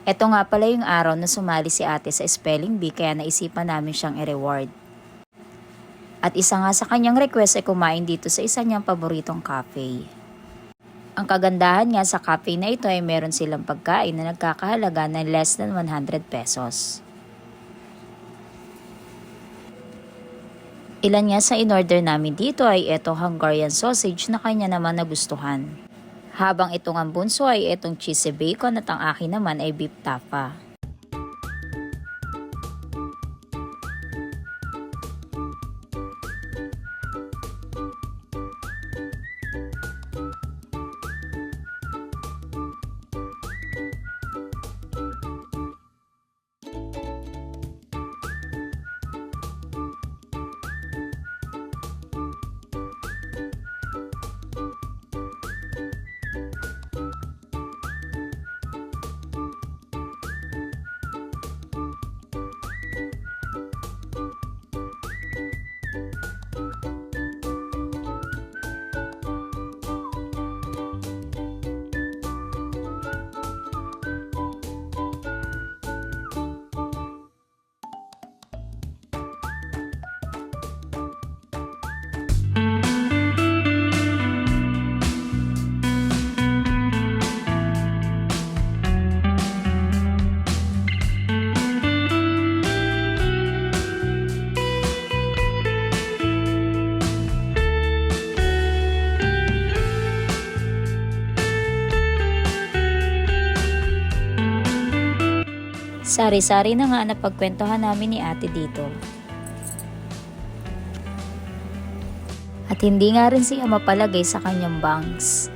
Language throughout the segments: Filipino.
Ito nga pala yung araw na sumali si ate sa spelling bee kaya naisipan namin siyang i-reward. At isa nga sa kanyang request ay kumain dito sa isa niyang paboritong cafe. Ang kagandahan nga sa cafe na ito ay meron silang pagkain na nagkakahalaga ng less than 100 pesos. Ilan nga sa in-order namin dito ay etong Hungarian sausage na kanya naman nagustuhan. Habang itong ang bunso ay itong cheesy bacon at ang akin naman ay beef tapa. Sari-sari na nga napagkwentuhan namin ni ate dito. At hindi nga rin siya mapalagay sa kanyang bangs.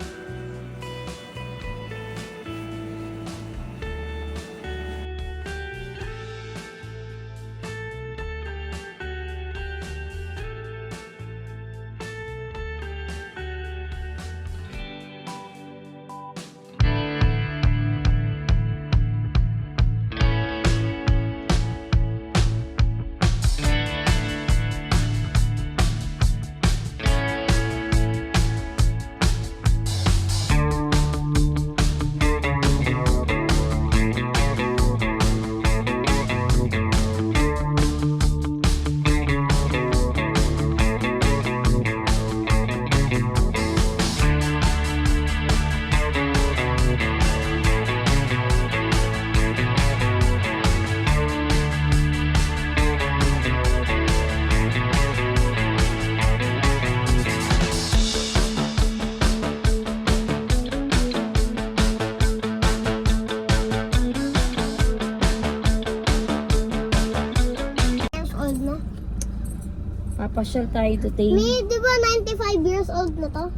Papasyal tayo today. May, di ba 95 years old na to?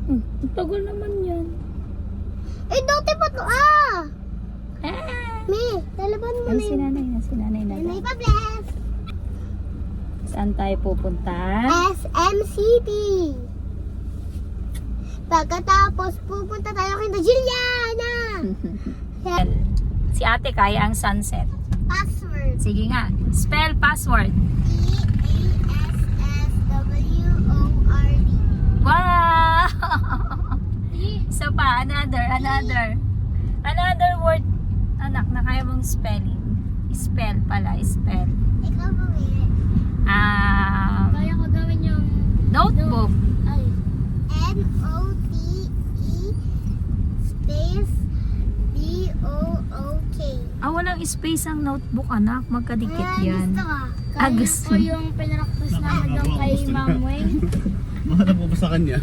Tagal naman yan. Eh, dati pa to, May, talaban mo na yun. Si nanay na. May pa-bless. Saan tayo pupunta? SM City. Pagkatapos, pupunta tayo kay Juliana. Si ate kaya ang sunset. Password. Sige nga, spell password. EASSWORD. Wow! So pa, another word. Anak, na kaya mong spelling. Spell pala, spell. Ikaw pumili. Kaya ko gawin yung notebook. Ay. NOTE space BOOK. Walang space ang notebook, anak. Magkadikit yan. Gusto ka? Gusto. Ito yung pinraktis namin doon kay Ma'am Weng. Mahal po ba sa kanya?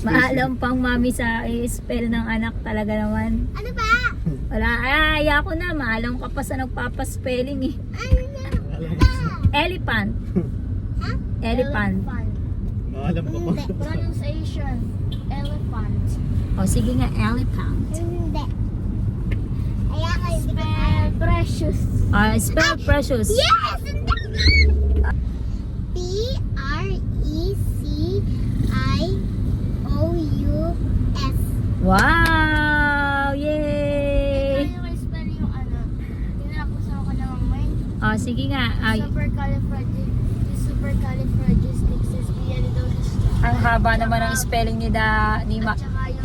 Maalam pang mami sa spell ng anak talaga naman. Ano ba? Wala, aya ko na. Maalam ka pa sa nagpapaspelling eh. Ano na ba? Elephant. Ha? Elephant. Maalam pa ba? Hindi. Pronunciation. Elephant. O sige nga, elephant. Hindi. Kaya ka hindi ko Spell precious. Spell precious. Yes! PRECIOUS. Wow! Yay! Kaya ko spell yung ano. Tinapos ako na Ma'am Weng. Sige nga. Supercalifragilisticexpialidocious. Ang haba naman ng spelling ni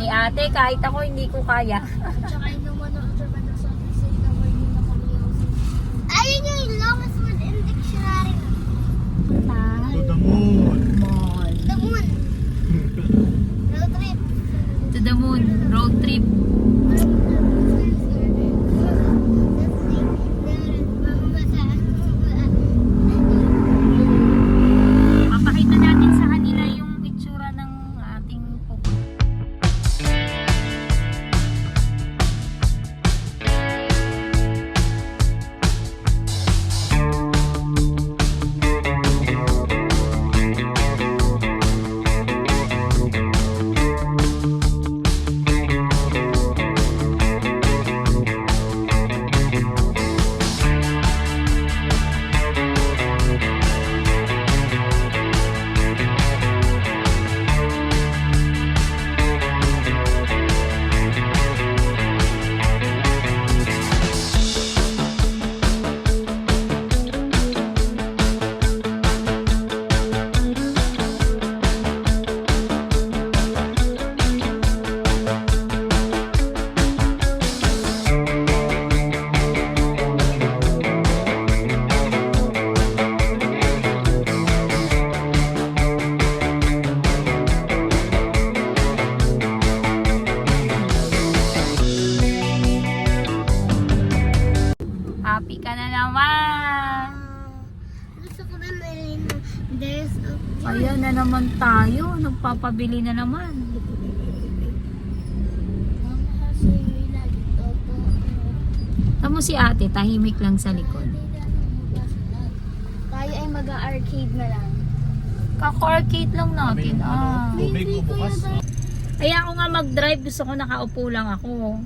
ate. Kahit ako hindi ko kaya. At saka yung lumano ultramanasal yun yung longest word in dictionary. To the moon. Mall. The moon. Road trip. To the moon. Road trip. Papakita natin sa kanila yung itsura ng ating pupunta. Happy ka na naman. Gusto ko ba marin na there's a... Ayan na naman tayo. Nagpapabili na naman. Tamo si ate, tahimik lang sa likod. Tayo ay mag-arcade na lang. Kako-arcade lang natin. Ah. Tubig ko bukas. Kaya ako nga mag-drive, gusto ko nakaupo lang ako.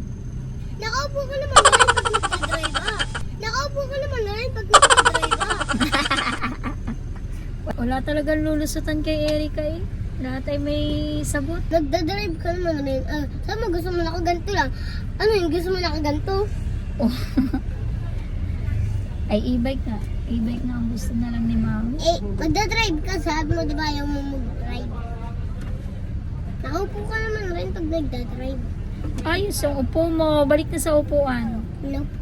Nakaupo ka naman na rin pag nagdadrive ah. Nakaupo ka naman na rin pag nagdadrive ah. Wala talagang lulusutan kay Erika eh. Lahat ay may sagot. Nagdadrive ka naman rin. Saan mo gusto mo nakaganto lang? Ano yung gusto mo nakaganto? Oh. Ay e-bike na. E-bike na ang gusto na lang ni Mami. Eh, magdadrive ka. Sabi mo di ba ayaw mo mag-drive? Nakaupo ka naman rin pag nagdadrive. Ayos yung upo mo. Balik na sa upuan. Nope.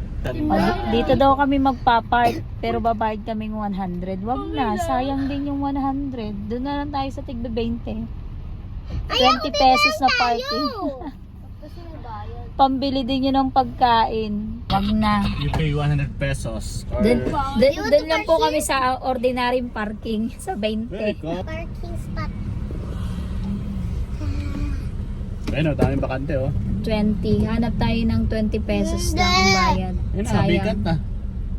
Dito daw kami magpa-park pero babayad kaming 100. Wag na, sayang din yung 100. Doon na lang tayo sa tigbe 20. 20 pesos na parking. Kasi nagbayad. Pambili din yun ng pagkain. Wag na. You pay 100 pesos. Or... Doon lang po kami sa ordinary parking sa 20. Parking spot. Ayun o, daming bakante oh. 20. Hanap tayo ng 20 pesos lang ang bayad. Ayun na, bigat na.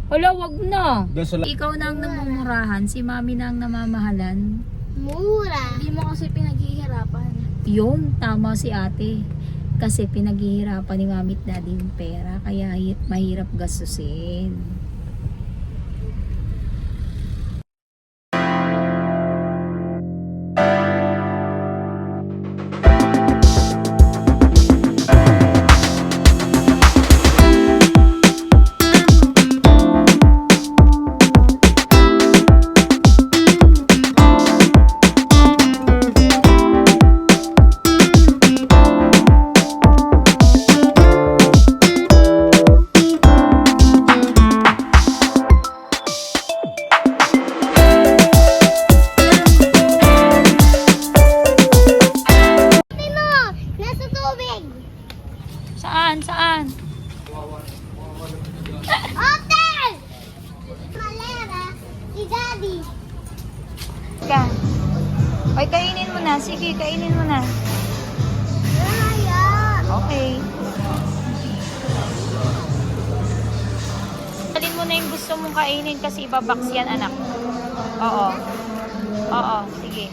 Hala, wag na. Doon sa Ikaw na ang namumurahan, si Mami na ang namamahalan. Mura. Hindi mo kasi pinaghihirapan. Yun, tama si ate. Kasi pinaghihirapan ni Mami at Daddy yung pera, kaya mahirap gastusin. Nasa tubig. Saan? Saan? Hotel! Malera. Si Daddy. Ka. Ay, kainin mo na. Sige, kainin mo na. Ayan. Okay. Alin mo na yung gusto mong kainin kasi ibabaks yan, anak. Oo. Oo, sige.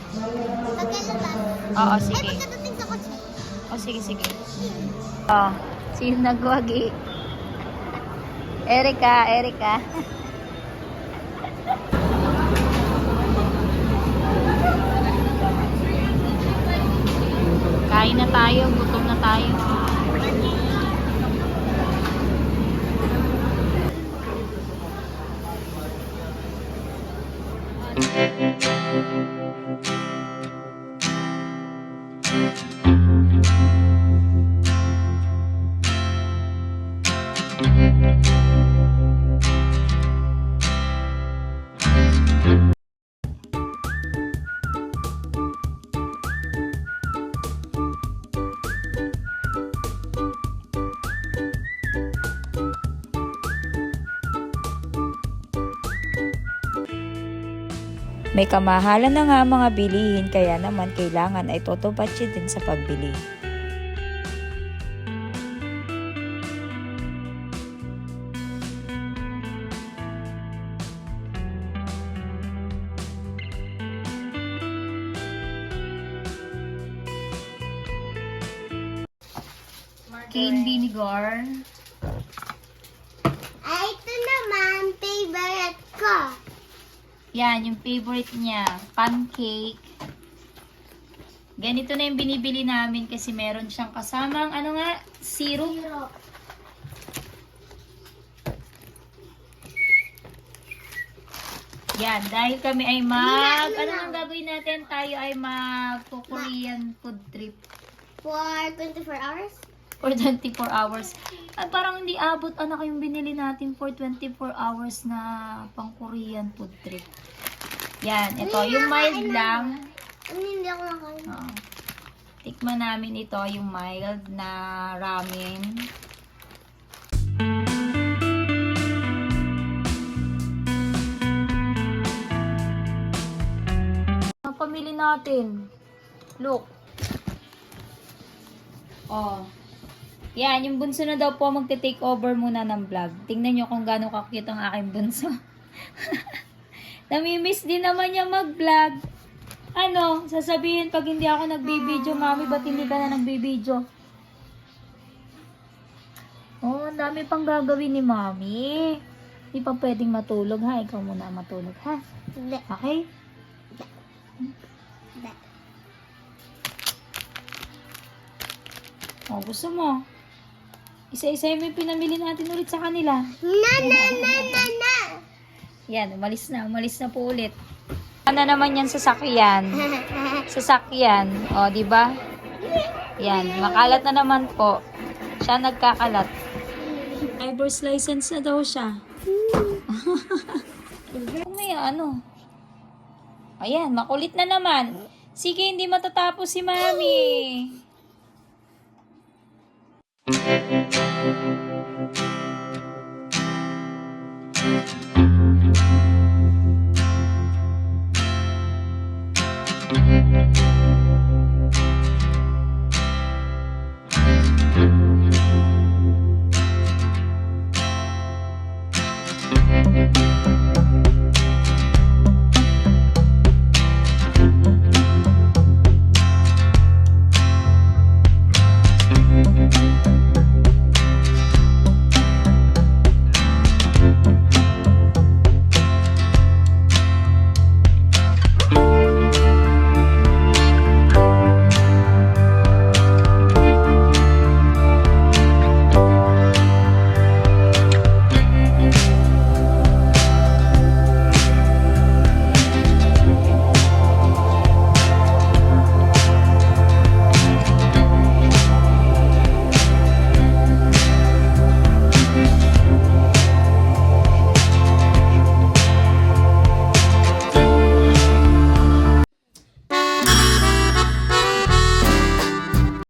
Pagkailan. Oo, Ay, sige. pagkadating sa kotse. O, sige, sige. Oh, sino nagwagi? Erika, Erika. Kain na tayo, gutom na tayo. May kamahalan na nga ang mga bilihin kaya naman kailangan ay toto budget din sa pagbili. Cane vinegar. Ay, ito naman, favorite ko. Yan, yung favorite niya. Pancake. Ganito na yung binibili namin kasi meron siyang kasamang, ano nga, syrup. Yan, dahil kami ay ano ang gagawin natin? Tayo ay mag-Korean food trip For 24 hours? for 24 hours. At parang hindi abot, anak, yung binili natin for 24 hours na pang-Korean food trip. Yan, ito, yung mild lang. Ano hindi ako nakain? Oo. Tikman namin ito, yung mild na ramen. Ang pamili natin. Look. Oh. Yan, yung bunso na daw po magte-take over muna ng vlog. Tingnan nyo kung gaano ka-cute ang aking bunso. Namimiss din naman niya mag-vlog. Ano, sasabihin pag hindi ako nagbibideo, mami, ba't hindi ka na nagbibideo? Oh, ang dami pang gagawin ni mami. Hindi pa pwedeng matulog, ha? Ikaw muna matulog, ha? Hindi. Okay? Hindi. Oh, gusto mo? Isa-isa yung pinamili natin ulit sa kanila. Na. Yan, umalis na po ulit. Ano naman yan sa sakyan? Sasakyan. O, di ba? Yan, makalat na naman po. Siya nagkakalat. Driver's license na daw siya. May ano. Ayan, makulit na naman. Sige, hindi matatapos si mami.